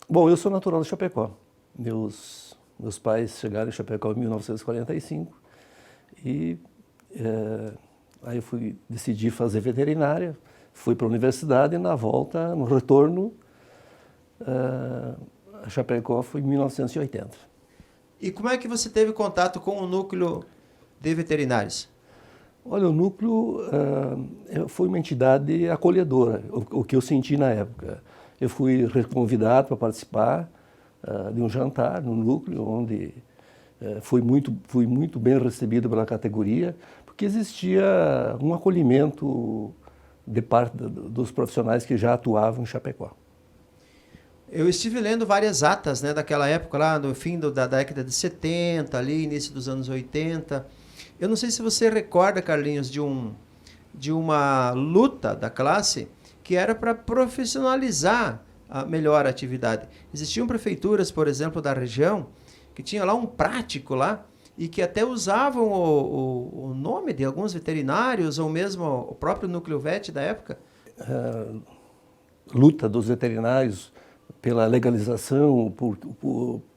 Bom, eu sou natural de Chapecó. Meus pais chegaram em Chapecó em 1945 e aí eu decidi fazer veterinária, fui para a universidade e na volta, no retorno, a Chapecó foi em 1980. E como é que você teve contato com o núcleo de veterinários? Olha, o núcleo foi uma entidade acolhedora, o que eu senti na época. Eu fui convidado para participar de um jantar no núcleo, onde fui muito bem recebido pela categoria, porque existia um acolhimento de parte dos profissionais que já atuavam em Chapecó. Eu estive lendo várias atas, né, daquela época lá, no fim da década de 70, ali, início dos anos 80. Eu não sei se você recorda, Carlinhos, de uma luta da classe que era para profissionalizar melhor a atividade. Existiam prefeituras, por exemplo, da região, que tinha lá um prático lá, e que até usavam o nome de alguns veterinários, ou mesmo o próprio núcleo vet da época. Luta dos veterinários pela legalização,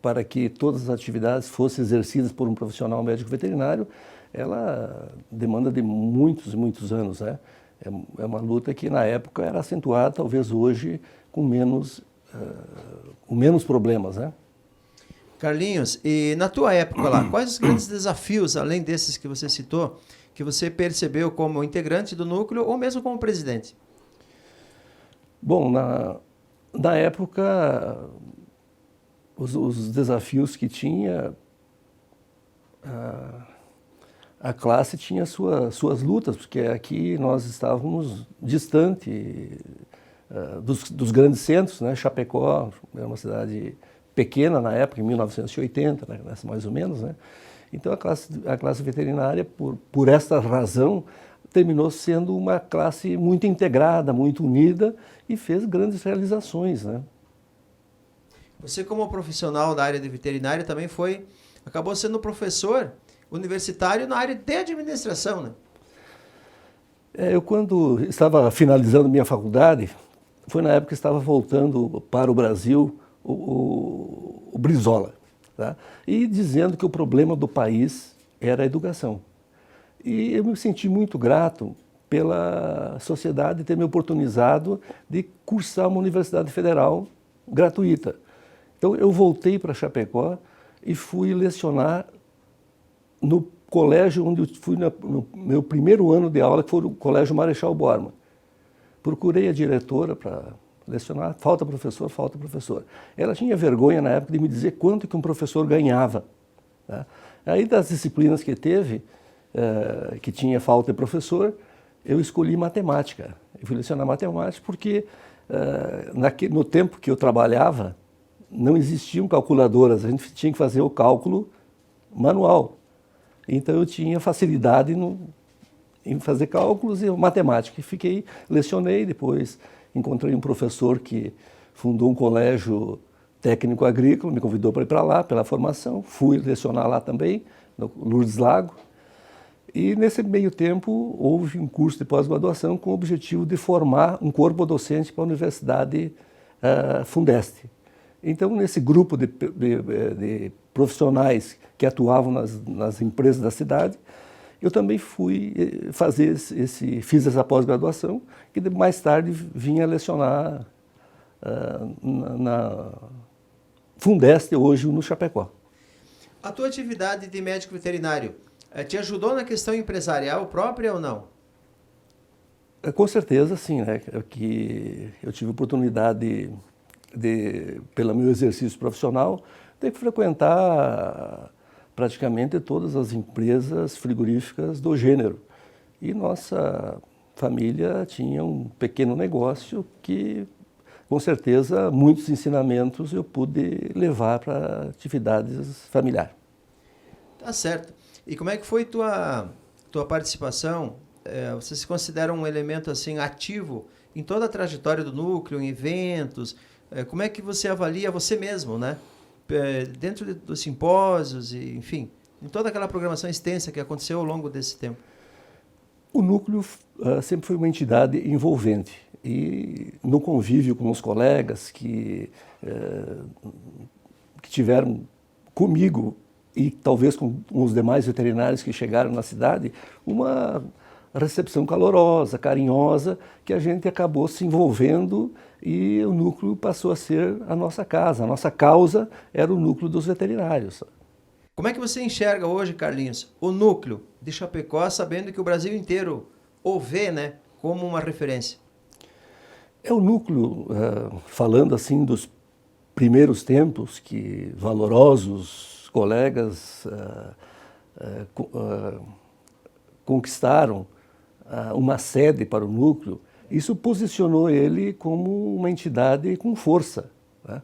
para que todas as atividades fossem exercidas por um profissional médico veterinário, ela demanda de muitos, muitos anos, né? É uma luta que na época era acentuada, talvez hoje com menos problemas, né? Carlinhos, e na tua época lá, quais os grandes desafios, além desses que você citou, que você percebeu como integrante do núcleo ou mesmo como presidente? Bom, na época, os desafios que tinha, a classe tinha suas lutas, porque aqui nós estávamos distante dos grandes centros, né? Chapecó era uma cidade pequena na época, em 1980, né? Mais ou menos, né? Então a classe veterinária, por esta razão, terminou sendo uma classe muito integrada, muito unida e fez grandes realizações, né? Você, como profissional da área de veterinária, também acabou sendo professor universitário na área de administração, né? Eu, quando estava finalizando minha faculdade, foi na época que estava voltando para o Brasil o Brizola, tá? E dizendo que o problema do país era a educação. E eu me senti muito grato pela sociedade ter me oportunizado de cursar uma universidade federal gratuita. Então eu voltei para Chapecó e fui lecionar no colégio onde eu fui no meu primeiro ano de aula, que foi o Colégio Marechal Bormann. Procurei a diretora para lecionar, falta professor, falta professor. Ela tinha vergonha na época de me dizer quanto que um professor ganhava, tá? Aí das disciplinas que teve, que tinha falta de professor, eu escolhi matemática. Eu fui lecionar matemática porque no tempo que eu trabalhava não existiam calculadoras, a gente tinha que fazer o cálculo manual. Então eu tinha facilidade em fazer cálculos e matemática. Lecionei, depois encontrei um professor que fundou um colégio técnico agrícola, me convidou para ir para lá, pela formação. Fui lecionar lá também, no Lourdes Lago. E nesse meio tempo houve um curso de pós-graduação com o objetivo de formar um corpo docente para a Universidade Fundeste. Então, nesse grupo de profissionais que atuavam nas empresas da cidade, eu também fiz essa pós-graduação e mais tarde vinha lecionar na Fundeste, hoje no Chapecó. A tua atividade de médico veterinário te ajudou na questão empresarial própria ou não? Com certeza, sim, né? Que eu tive oportunidade pelo meu exercício profissional, ter que frequentar praticamente todas as empresas frigoríficas do gênero. E nossa família tinha um pequeno negócio que, com certeza, muitos ensinamentos eu pude levar para atividades familiares. Tá certo. E como é que foi tua participação? Você se considera um elemento assim ativo em toda a trajetória do núcleo, em eventos? Como é que você avalia você mesmo, né? Dentro dos simpósios, e, enfim, em toda aquela programação extensa que aconteceu ao longo desse tempo? O núcleo sempre foi uma entidade envolvente e no convívio com os colegas que que tiveram comigo e talvez com os demais veterinários que chegaram na cidade, uma recepção calorosa, carinhosa, que a gente acabou se envolvendo e o núcleo passou a ser a nossa casa. A nossa causa era o núcleo dos veterinários. Como é que você enxerga hoje, Carlinhos, o núcleo de Chapecó, sabendo que o Brasil inteiro o vê, né, como uma referência? É o núcleo, falando assim dos primeiros tempos, que valorosos colegas conquistaram uma sede para o núcleo, isso posicionou ele como uma entidade com força, né?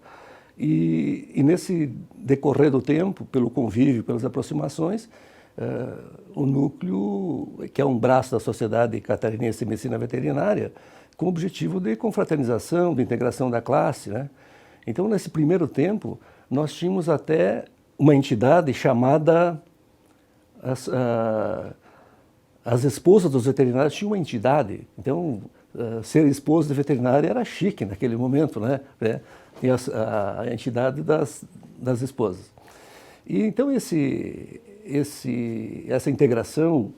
E nesse decorrer do tempo, pelo convívio, pelas aproximações, o núcleo, que é um braço da Sociedade Catarinense de Medicina Veterinária, com o objetivo de confraternização, de integração da classe, né? Então, nesse primeiro tempo, nós tínhamos até uma entidade chamada... As esposas dos veterinários tinham uma entidade. Então, ser esposa de veterinária era chique naquele momento, né? Tinha a entidade das esposas. E então essa integração,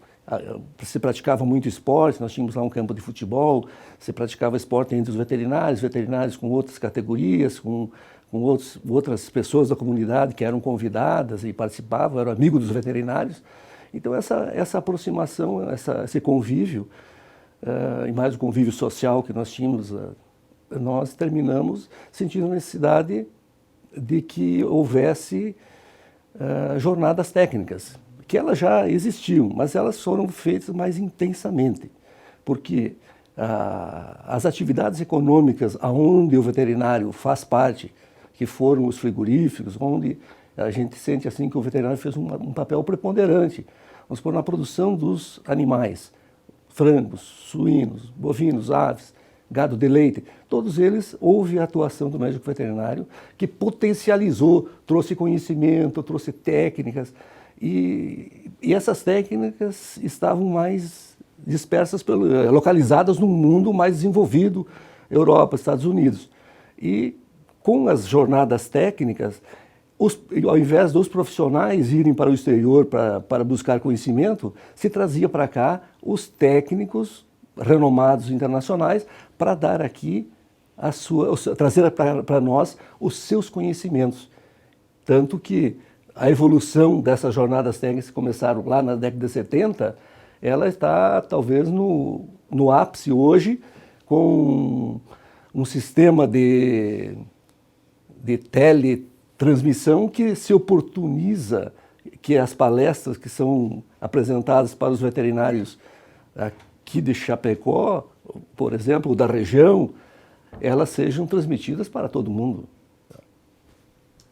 se praticava muito esporte, nós tínhamos lá um campo de futebol, se praticava esporte entre os veterinários com outras categorias, com outras pessoas da comunidade que eram convidadas e participavam, eram amigos dos veterinários. Então essa aproximação, esse convívio, e mais o convívio social que nós tínhamos, nós terminamos sentindo a necessidade de que houvesse jornadas técnicas, que elas já existiam, mas elas foram feitas mais intensamente, porque as atividades econômicas aonde o veterinário faz parte, que foram os frigoríficos, onde a gente sente assim que o veterinário fez um papel preponderante, vamos supor, na produção dos animais, frangos, suínos, bovinos, aves, gado de leite, todos eles houve a atuação do médico veterinário que potencializou, trouxe conhecimento, trouxe técnicas e essas técnicas estavam mais dispersas, localizadas num mundo mais desenvolvido, Europa, Estados Unidos. E com as jornadas técnicas, ao invés dos profissionais irem para o exterior para buscar conhecimento, se trazia para cá os técnicos renomados internacionais para dar aqui trazer para nós os seus conhecimentos. Tanto que a evolução dessas jornadas técnicas que começaram lá na década de 70, ela está talvez no ápice hoje, com um sistema de teletransmissão que se oportuniza que as palestras que são apresentadas para os veterinários aqui de Chapecó, por exemplo, da região, elas sejam transmitidas para todo mundo.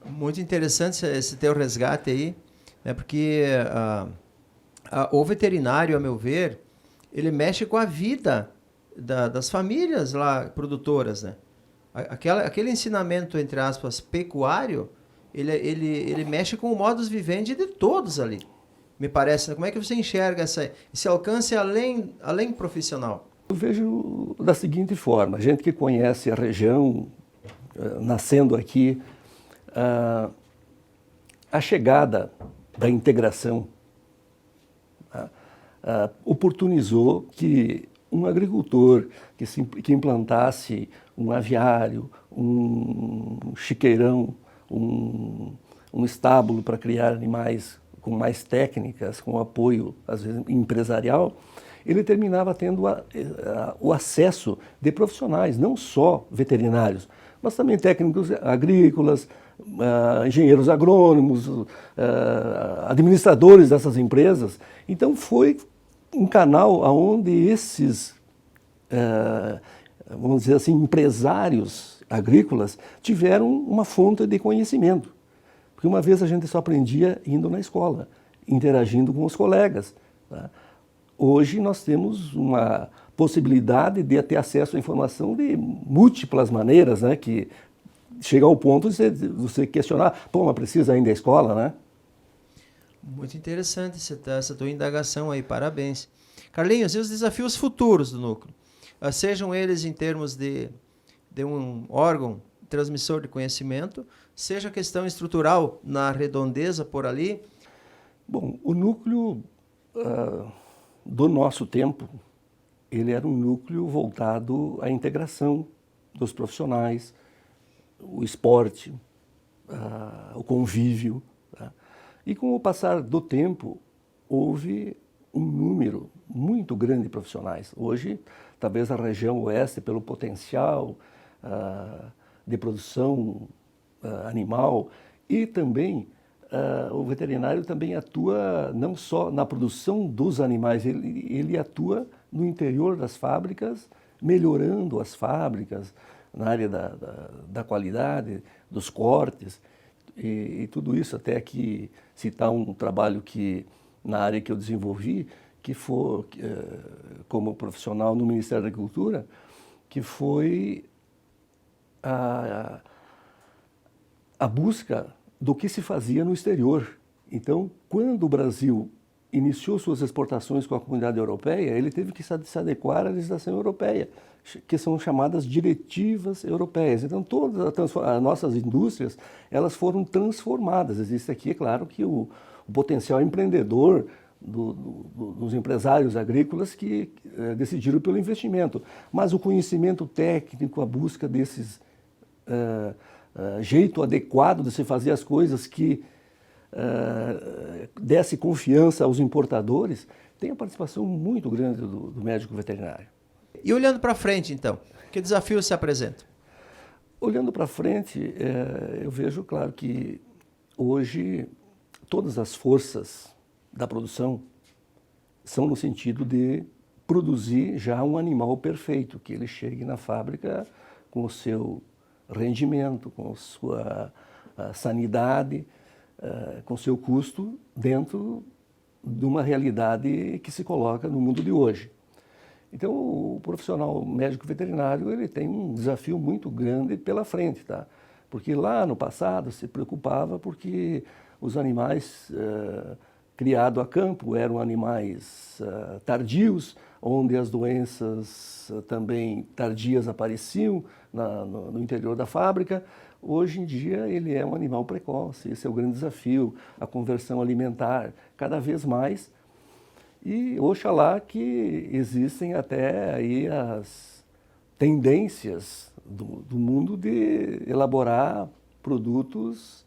Muito interessante esse teu resgate aí, né? Porque o veterinário, a meu ver, ele mexe com a vida das famílias lá produtoras, né? Aquele ensinamento, entre aspas, pecuário, ele mexe com o modus vivendi de todos ali, me parece. Como é que você enxerga esse alcance além profissional? Eu vejo da seguinte forma, a gente que conhece a região, nascendo aqui, a chegada da integração oportunizou que um agricultor que implantasse um aviário, um chiqueirão, um estábulo para criar animais com mais técnicas, com apoio, às vezes, empresarial, ele terminava tendo o acesso de profissionais, não só veterinários, mas também técnicos agrícolas, engenheiros agrônomos, administradores dessas empresas. Então foi um canal onde esses, vamos dizer assim, empresários agrícolas tiveram uma fonte de conhecimento. Porque uma vez a gente só aprendia indo na escola, interagindo com os colegas, tá? Hoje nós temos uma possibilidade de ter acesso à informação de múltiplas maneiras, né? Que chega ao ponto de você questionar, mas precisa ainda da escola, né? Muito interessante essa tua indagação aí, parabéns. Carlinhos, e os desafios futuros do núcleo? Sejam eles em termos de um órgão transmissor de conhecimento, seja questão estrutural na redondeza por ali. Bom, o núcleo do nosso tempo, ele era um núcleo voltado à integração dos profissionais, o esporte, o convívio. Tá? E com o passar do tempo, houve um número muito grande de profissionais. Hoje, talvez a região oeste, pelo potencial de produção animal, e também o veterinário também atua não só na produção dos animais, ele atua no interior das fábricas, melhorando as fábricas, na área da qualidade, dos cortes, e tudo isso, até aqui citar um trabalho que, na área que eu desenvolvi, que foi como profissional no Ministério da Agricultura, que foi a busca do que se fazia no exterior. Então, quando o Brasil iniciou suas exportações com a comunidade europeia, ele teve que se adequar à legislação europeia, que são chamadas diretivas europeias. Então, todas as nossas indústrias, elas foram transformadas. Existe aqui, é claro, que o potencial empreendedor dos empresários agrícolas que decidiram pelo investimento. Mas o conhecimento técnico, a busca desses jeito adequado de se fazer as coisas que desse confiança aos importadores, tem a participação muito grande do médico veterinário. E olhando para frente, então, que desafios se apresentam? Olhando para frente, eu vejo, claro, que hoje todas as forças da produção são no sentido de produzir já um animal perfeito, que ele chegue na fábrica com o seu rendimento, com sua sanidade, com seu custo dentro de uma realidade que se coloca no mundo de hoje. Então, o profissional médico veterinário, ele tem um desafio muito grande pela frente, tá? Porque lá no passado se preocupava porque os animais criados a campo eram animais tardios, onde as doenças também tardias apareciam no interior da fábrica. Hoje em dia ele é um animal precoce, esse é o grande desafio, a conversão alimentar cada vez mais. E oxalá que existem até aí as tendências do mundo de elaborar produtos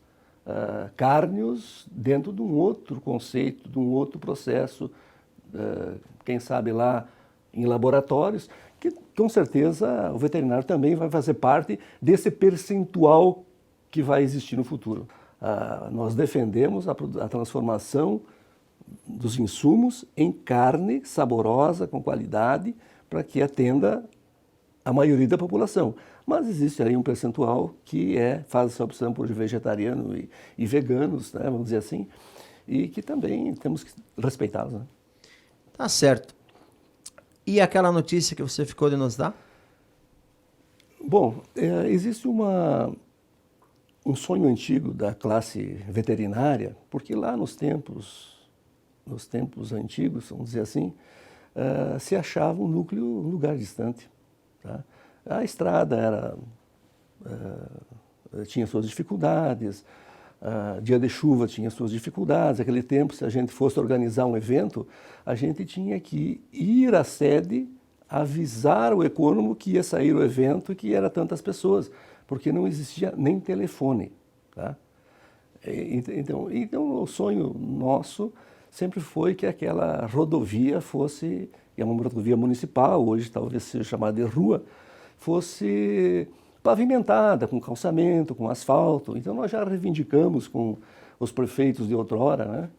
cárneos dentro de um outro conceito, de um outro processo, quem sabe lá em laboratórios, que com certeza o veterinário também vai fazer parte desse percentual que vai existir no futuro. Nós defendemos a transformação dos insumos em carne saborosa, com qualidade, para que atenda a maioria da população. Mas existe aí um percentual que faz essa opção por vegetariano e veganos, né, vamos dizer assim, e que também temos que respeitá-los. Né? Tá certo. E aquela notícia que você ficou de nos dar? Bom, existe um sonho antigo da classe veterinária, porque lá nos tempos antigos, vamos dizer assim, se achava um núcleo um lugar distante. Tá? A estrada tinha suas dificuldades, dia de chuva tinha suas dificuldades. Naquele tempo, se a gente fosse organizar um evento, a gente tinha que ir à sede, avisar o econômico que ia sair o evento e que era tantas pessoas, porque não existia nem telefone. Tá? Então, o sonho nosso sempre foi que aquela rodovia fosse, é uma rodovia municipal, hoje talvez seja chamada de rua, fosse pavimentada, com calçamento, com asfalto. Então nós já reivindicamos com os prefeitos de outrora, né?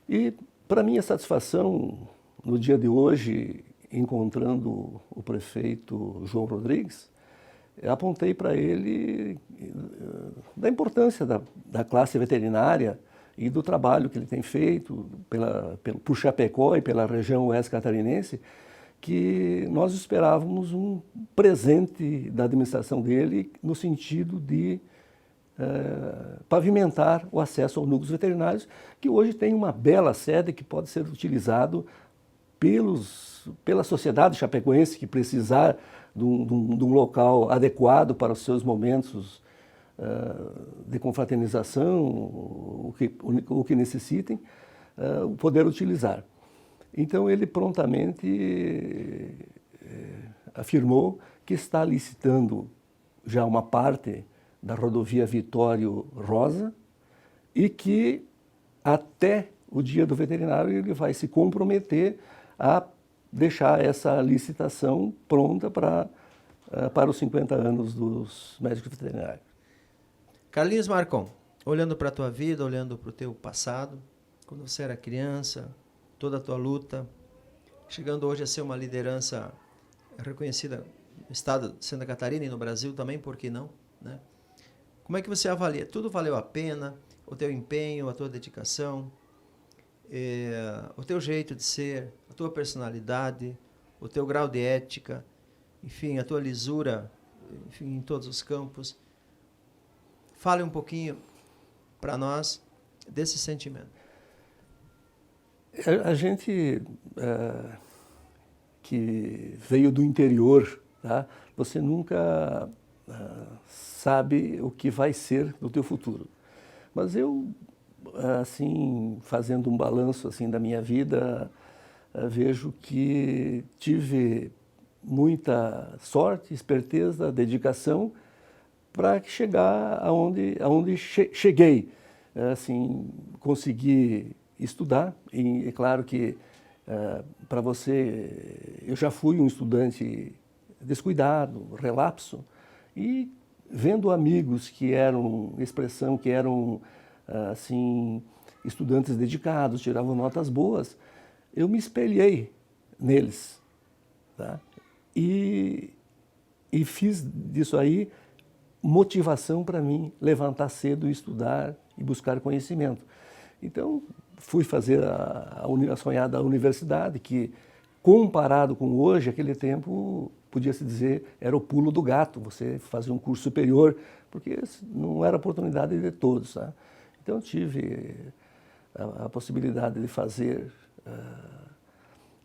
E para minha satisfação, no dia de hoje, encontrando o prefeito João Rodrigues, apontei para ele da importância da classe veterinária e do trabalho que ele tem feito por Chapecó e pela região oeste catarinense, que nós esperávamos um presente da administração dele no sentido de pavimentar o acesso aos núcleos veterinários, que hoje tem uma bela sede que pode ser utilizado pela sociedade chapecoense que precisar de um local adequado para os seus momentos de confraternização, o que necessitem, poder utilizar. Então ele prontamente afirmou que está licitando já uma parte da rodovia Vitório Rosa e que até o dia do veterinário ele vai se comprometer a deixar essa licitação pronta para os 50 anos dos médicos veterinários. Carlinhos Marcon, olhando para a tua vida, olhando para o teu passado, quando você era criança, toda a tua luta, chegando hoje a ser uma liderança reconhecida no estado de Santa Catarina e no Brasil também, por que não, né? Como é que você avalia? Tudo valeu a pena? O teu empenho, a tua dedicação, o teu jeito de ser, a tua personalidade, o teu grau de ética, enfim, a tua lisura, enfim, em todos os campos. Fale um pouquinho para nós desse sentimento. A gente que veio do interior, tá? Você nunca sabe o que vai ser do teu futuro. Mas eu, assim, fazendo um balanço assim da minha vida, vejo que tive muita sorte, esperteza, dedicação para chegar aonde cheguei. Assim, consegui estudar, e é claro que para você, eu já fui um estudante descuidado, relapso, e vendo amigos que eram assim, estudantes dedicados, tiravam notas boas, eu me espelhei neles, tá? E fiz disso aí motivação para mim levantar cedo e estudar e buscar conhecimento. Então, fui fazer a sonhada universidade, que comparado com hoje, aquele tempo, podia-se dizer, era o pulo do gato, você fazia um curso superior, porque não era oportunidade de todos, tá? Então, tive a possibilidade de fazer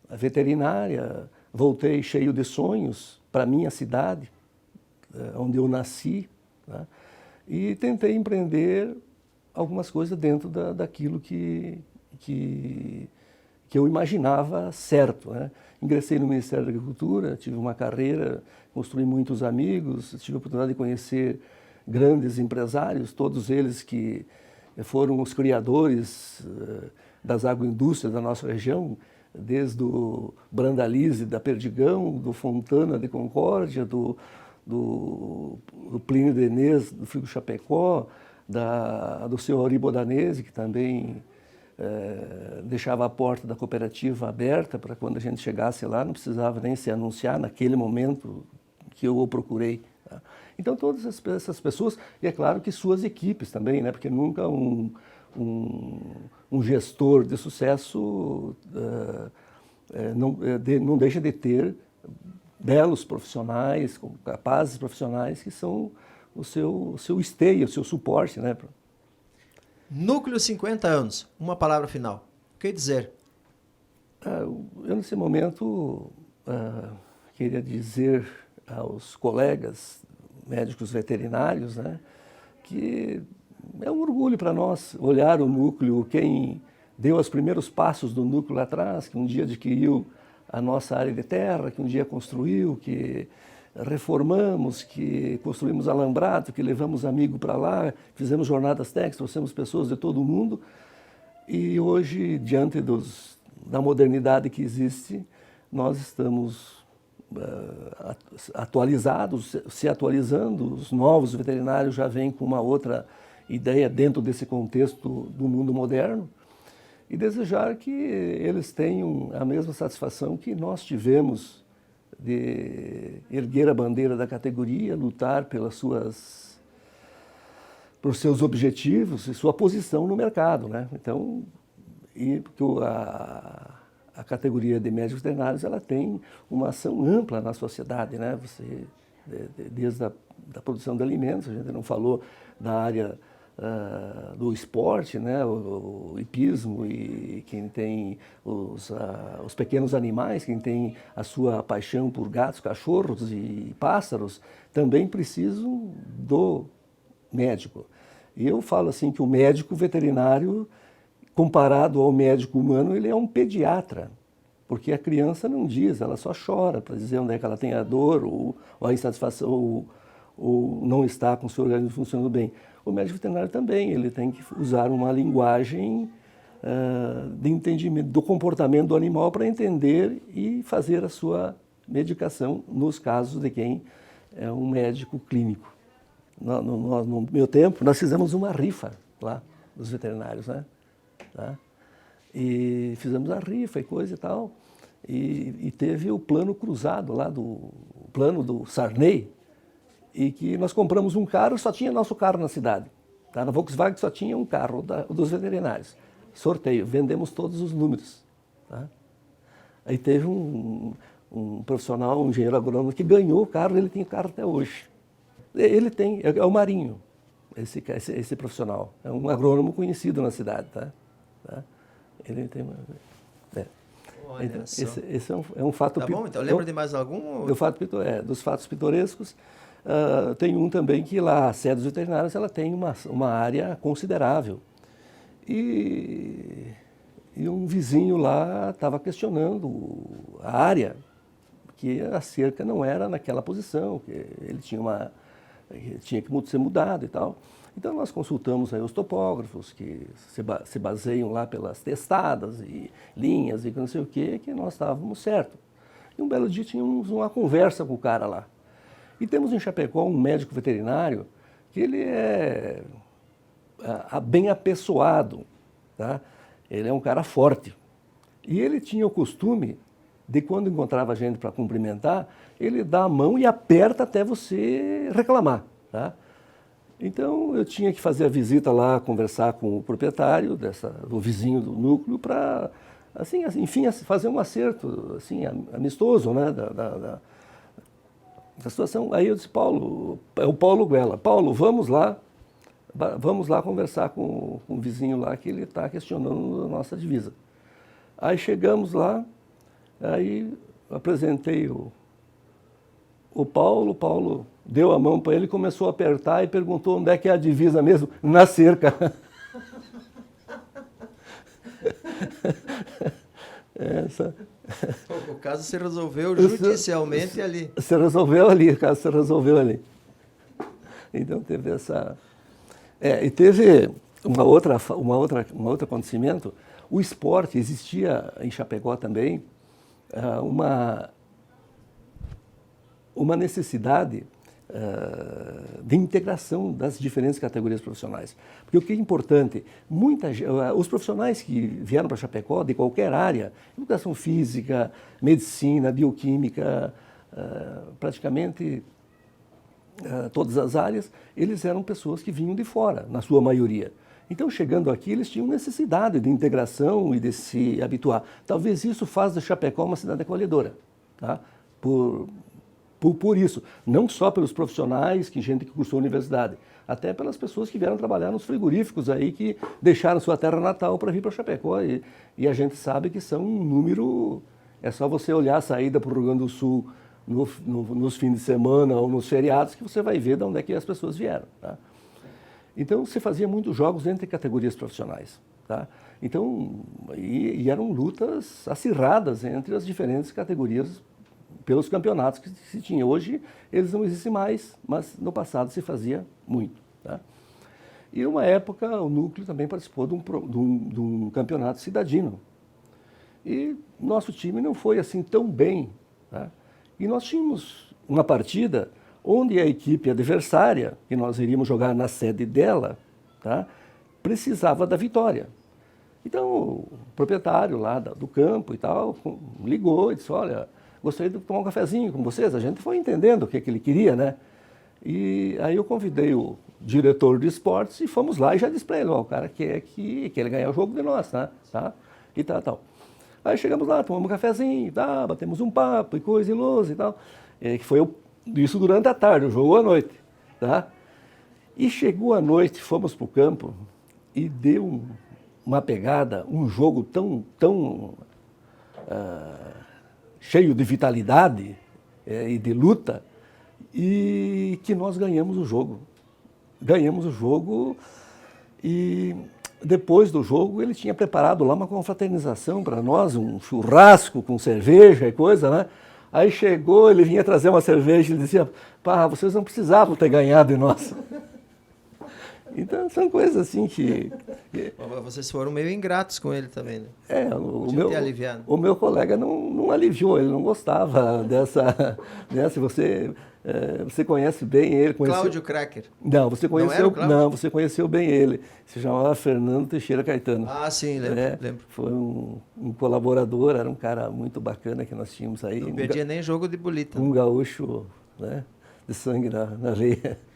a veterinária, voltei cheio de sonhos para a minha cidade, onde eu nasci, tá? E tentei empreender algumas coisas dentro daquilo que eu imaginava certo, né? Ingressei no Ministério da Agricultura, tive uma carreira, construí muitos amigos, tive a oportunidade de conhecer grandes empresários, todos eles que foram os criadores das agroindústrias da nossa região, desde o Brandalize da Perdigão, do Fontana de Concórdia, do Plínio Denez, do Frigo Chapecó, do seu Auri Bodanese, que também deixava a porta da cooperativa aberta para quando a gente chegasse lá, não precisava nem se anunciar naquele momento que eu o procurei, tá? Então, todas essas pessoas, e é claro que suas equipes também, né? Porque nunca um gestor de sucesso não deixa de ter belos profissionais, capazes profissionais, que são o seu esteio, o seu suporte, né? Núcleo 50 anos, uma palavra final. O que dizer? Eu, nesse momento, queria dizer aos colegas médicos veterinários, né, que é um orgulho para nós olhar o núcleo, quem deu os primeiros passos do núcleo lá atrás, que um dia adquiriu a nossa área de terra, que um dia construiu, que reformamos, que construímos alambrado, que levamos amigo para lá, fizemos jornadas técnicas, trouxemos pessoas de todo o mundo. E hoje, diante da modernidade que existe, nós estamos atualizados, se atualizando. Os novos veterinários já vêm com uma outra ideia dentro desse contexto do mundo moderno. E desejar que eles tenham a mesma satisfação que nós tivemos de erguer a bandeira da categoria, lutar por seus objetivos e sua posição no mercado, né? Então, porque a categoria de médicos veterinários, ela tem uma ação ampla na sociedade, né? Desde a produção de alimentos, a gente não falou da área do esporte, né, o hipismo, e quem tem os pequenos animais, quem tem a sua paixão por gatos, cachorros e pássaros, também precisam do médico. E eu falo assim que o médico veterinário, comparado ao médico humano, ele é um pediatra, porque a criança não diz, ela só chora para dizer onde é que ela tem a dor ou a insatisfação ou não está com o seu organismo funcionando bem. O médico veterinário também, ele tem que usar uma linguagem de entendimento do comportamento do animal para entender e fazer a sua medicação nos casos de quem é um médico clínico. No meu tempo, nós fizemos uma rifa lá dos veterinários, né? Tá? E fizemos a rifa e coisa e tal, e teve o plano cruzado lá, o plano do Sarney, e que nós compramos um carro, só tinha nosso carro na cidade. Tá? Na Volkswagen só tinha um carro dos veterinários. Sorteio, vendemos todos os números. Tá? Aí teve um profissional, um engenheiro agrônomo, que ganhou o carro, ele tem o carro até hoje. Ele tem, é o Marinho, esse profissional. É um agrônomo conhecido na cidade. Tá? Ele tem uma... Olha então, só. esse é um fato... Tá bom, então lembra de mais algum? Dos fatos pitorescos. Tem um também que lá, a sede dos veterinários, ela tem uma área considerável. E um vizinho lá estava questionando a área, que a cerca não era naquela posição, que ele tinha que ser mudado e tal. Então nós consultamos aí os topógrafos, que se baseiam lá pelas testadas e linhas e não sei o que nós estávamos certos. E um belo dia tínhamos uma conversa com o cara lá. E temos em Chapecó um médico veterinário que ele é bem apessoado, tá? Ele é um cara forte. E ele tinha o costume de, quando encontrava gente para cumprimentar, ele dá a mão e aperta até você reclamar, tá? Então eu tinha que fazer a visita lá, conversar com o proprietário do vizinho do núcleo para, assim, enfim, fazer um acerto assim, amistoso, né, da situação. Aí eu disse, Paulo, é o Paulo Guela, Paulo, vamos lá conversar com o vizinho lá que ele está questionando a nossa divisa. Aí chegamos lá, aí apresentei o Paulo deu a mão para ele, começou a apertar e perguntou onde é que é a divisa mesmo, na cerca. O caso se resolveu judicialmente ali. Se resolveu ali, o caso se resolveu ali. Então teve essa... e teve um outro acontecimento. O esporte, existia em Chapecó também uma necessidade de integração das diferentes categorias profissionais. Porque o que é importante, os profissionais que vieram para Chapecó, de qualquer área, educação física, medicina, bioquímica, praticamente todas as áreas, eles eram pessoas que vinham de fora, na sua maioria. Então, chegando aqui, eles tinham necessidade de integração e de se habituar. Talvez isso faça de Chapecó uma cidade acolhedora, tá? Por isso, não só pelos profissionais, gente que cursou a universidade, até pelas pessoas que vieram trabalhar nos frigoríficos aí, que deixaram sua terra natal para vir para Chapecó. E a gente sabe que são um número, é só você olhar a saída para o Rio Grande do Sul nos fins de semana ou nos feriados, que você vai ver de onde é que as pessoas vieram. Tá? Então, se fazia muitos jogos entre categorias profissionais. Tá? Então, e eram lutas acirradas entre as diferentes categorias pelos campeonatos que se tinha. Hoje eles não existem mais, mas no passado se fazia muito. Tá? E uma época o núcleo também participou de um campeonato cidadino. E nosso time não foi assim tão bem. Tá? E nós tínhamos uma partida onde a equipe adversária, que nós iríamos jogar na sede dela, tá? Precisava da vitória. Então o proprietário lá do campo e tal ligou e disse, olha, gostaria de tomar um cafezinho com vocês. A gente foi entendendo o que ele queria, né? E aí eu convidei o diretor de esportes e fomos lá e já disse para ele, o cara quer que ele ganhe o jogo de nós, tá? E tal. Aí chegamos lá, tomamos um cafezinho, tá? Batemos um papo e coisa e lousa e tal. Que foi isso durante a tarde, o jogo à noite, tá? E chegou a noite, fomos para o campo e deu uma pegada, um jogo tão cheio de vitalidade e de luta, e que nós ganhamos o jogo. Ganhamos o jogo e depois do jogo ele tinha preparado lá uma confraternização para nós, um churrasco com cerveja e coisa, né? Aí chegou, ele vinha trazer uma cerveja e ele dizia, pá, vocês não precisavam ter ganhado de nós. Então são coisas assim que... Vocês foram meio ingratos com ele também, né? O meu colega não aliviou, ele não gostava dessa você conhece bem ele. Cláudio Cracker. Não, você conheceu bem ele. Se chamava Fernando Teixeira Caetano. Ah, sim, lembro. Foi um colaborador, era um cara muito bacana que nós tínhamos aí. Não perdia nem jogo de bolita. Um gaúcho, né, de sangue na veia.